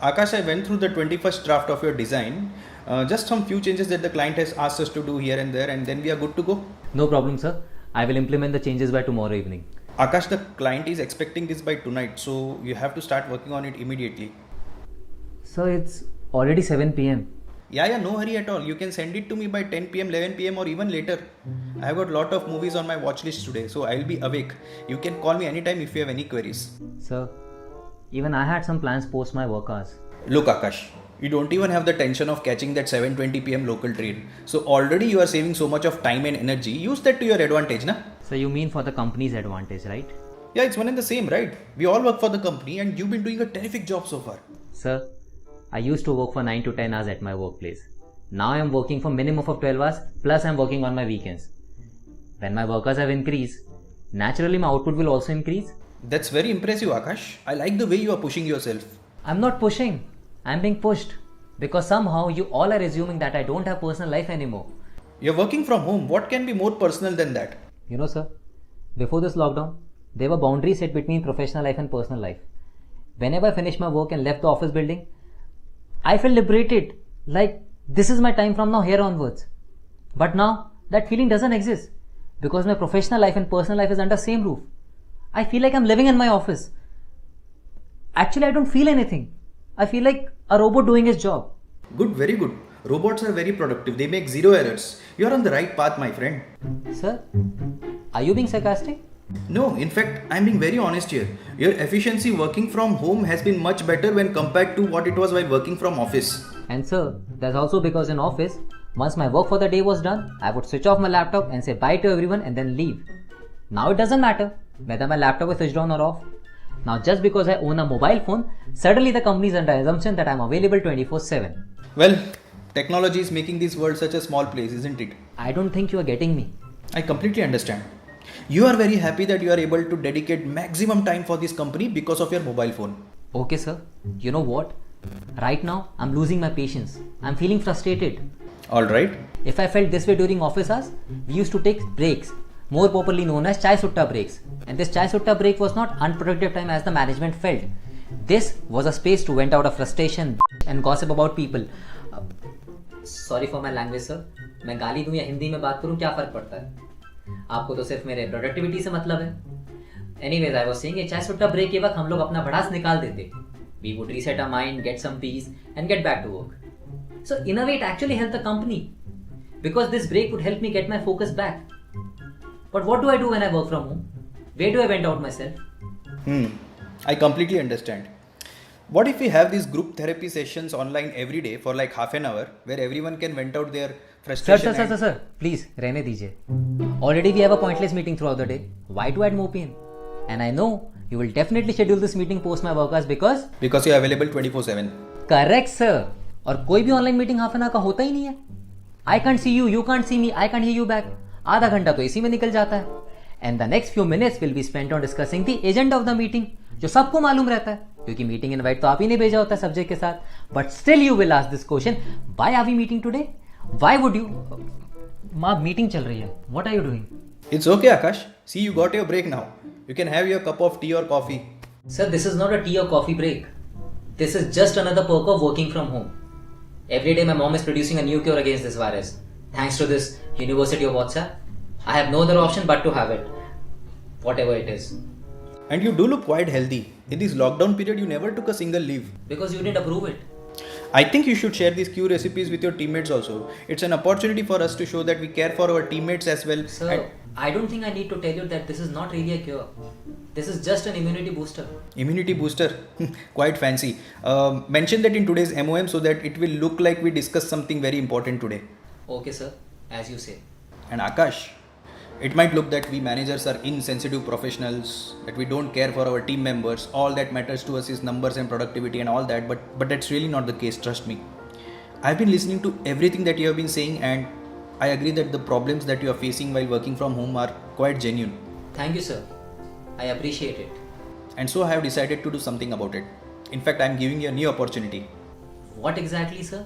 Akash, I went through the 21st draft of your design. Just some few changes that the client has asked us to do here and there, and then we are good to go. No problem, sir. I will implement the changes by tomorrow evening. Akash, the client is expecting this by tonight, so you have to start working on it immediately. Sir, it's already 7 pm. Yeah, no hurry at all. You can send it to me by 10 pm, 11 pm, or even later. I have got lot of movies on my watch list today, so I'll be awake. You can call me anytime if you have any queries. Sir, even I had some plans post my work hours. Look, Akash, you don't even have the tension of catching that 7:20 pm local train. So already you are saving so much of time and energy. Use that to your advantage, na? So you mean for the company's advantage, right? Yeah, it's one and the same, right? We all work for the company and you've been doing a terrific job so far. Sir, I used to work for 9 to 10 hours at my workplace. Now I am working for minimum of 12 hours plus I am working on my weekends. When my work hours have increased, naturally my output will also increase. That's very impressive, Akash. I like the way you are pushing yourself. I'm not pushing. I'm being pushed. Because somehow you all are assuming that I don't have personal life anymore. You're working from home. What can be more personal than that? You know, sir, before this lockdown, there were boundaries set between professional life and personal life. Whenever I finished my work and left the office building, I felt liberated. Like, this is my time from now here onwards. But now, that feeling doesn't exist. Because my professional life and personal life is under same roof. I feel like I'm living in my office. Actually, I don't feel anything. I feel like a robot doing his job. Good, very good. Robots are very productive. They make zero errors. You're on the right path, my friend. Sir, are you being sarcastic? No, in fact, I'm being very honest here. Your efficiency working from home has been much better when compared to what it was while working from office. And sir, that's also because in office, once my work for the day was done, I would switch off my laptop and say bye to everyone and then leave. Now it doesn't matter whether my laptop is switched on or off. Now just because I own a mobile phone, suddenly the company is under assumption that I'm available 24/7. Well, technology is making this world such a small place, isn't it? I don't think you are getting me. I completely understand. You are very happy that you are able to dedicate maximum time for this company because of your mobile phone. Okay sir, you know what? Right now, I'm losing my patience. I'm feeling frustrated. Alright. If I felt this way during office hours, we used to take breaks, more popularly known as chai sutta breaks. And this chai sutta break was not unproductive time as the management felt. This was a space to vent out of frustration and gossip about people. Sorry for my language sir. मैं गाली दूं या हिंदी में बात करूं क्या फर्क पड़ता है? आपको तो सिर्फ मेरे प्रोडक्टिविटी से मतलब है. Anyways, I was saying ये चाय सुट्टा ब्रेक के वक्त हम लोग अपना भड़ास निकाल देते. We would reset our mind, get some peace and get back to work. So in a way it actually helped the company because this break would help me get my focus back. But what do I do when I work from home? Where do I vent out myself? I completely understand. What if we have these group therapy sessions online every day for like half an hour where everyone can vent out their frustration? Sir, please, रहने दीजिए. Already we have a pointless meeting throughout the day. Why to add more pain? And I know you will definitely schedule this meeting post my work hours because Because you are available 24/7. Correct sir. और कोई भी online meeting half an hour का होता ही नहीं है. I can't see you, you can't see me, I can't hear you back. आधा घंटा तो इसी में निकल जाता है. And the next few minutes will be spent on discussing the agenda of the meeting, जो सबको मालूम रहता है क्योंकि मीटिंग इनवाइट तो आप ही ने भेजा होता है सब्जेक्ट के साथ. But still you will ask this question, why are we meeting today? Why would you? माँ मीटिंग चल रही है. What are you doing? It's okay, Akash. See, you got your break now. You can have your cup of tea or coffee. Sir, this is not a tea or coffee break. This is just another perk of working from home. Every day my mom is producing a new cure against this virus. Thanks to this University of WhatsApp, I have no other option but to have it. Whatever it is. And you do look quite healthy. In this lockdown period, you never took a single leave. Because you didn't approve it. I think you should share these Q recipes with your teammates also. It's an opportunity for us to show that we care for our teammates as well. Sir, I don't think I need to tell you that this is not really a cure. This is just an immunity booster. Immunity booster, quite fancy. Mention that in today's MOM so that it will look like we discussed something very important today. Okay sir, as you say. And Akash, it might look that we managers are insensitive professionals, that we don't care for our team members. All that matters to us is numbers and productivity and all that, but that's really not the case, trust me. I've been listening to everything that you have been saying and I agree that the problems that you are facing while working from home are quite genuine. Thank you sir. I appreciate it. And so I have decided to do something about it. In fact, I am giving you a new opportunity. What exactly sir?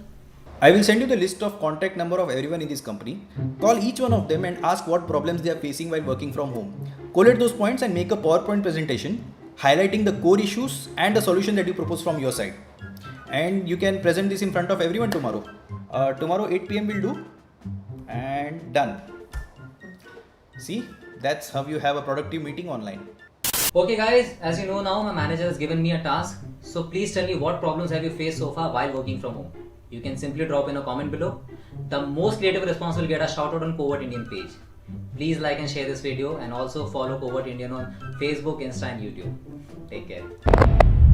I will send you the list of contact number of everyone in this company. Call each one of them and ask what problems they are facing while working from home. Collate those points and make a PowerPoint presentation highlighting the core issues and the solution that you propose from your side. and you can present this in front of everyone tomorrow. Tomorrow 8 p.m. will do, and done. See, that's how you have a productive meeting online. Okay guys, as you know now, my manager has given me a task. So please tell me what problems have you faced so far while working from home. You can simply drop in a comment below. The most creative response will get a shout out on Covert Indian page. Please like and share this video, and also follow Covert Indian on Facebook, Insta and YouTube. Take care.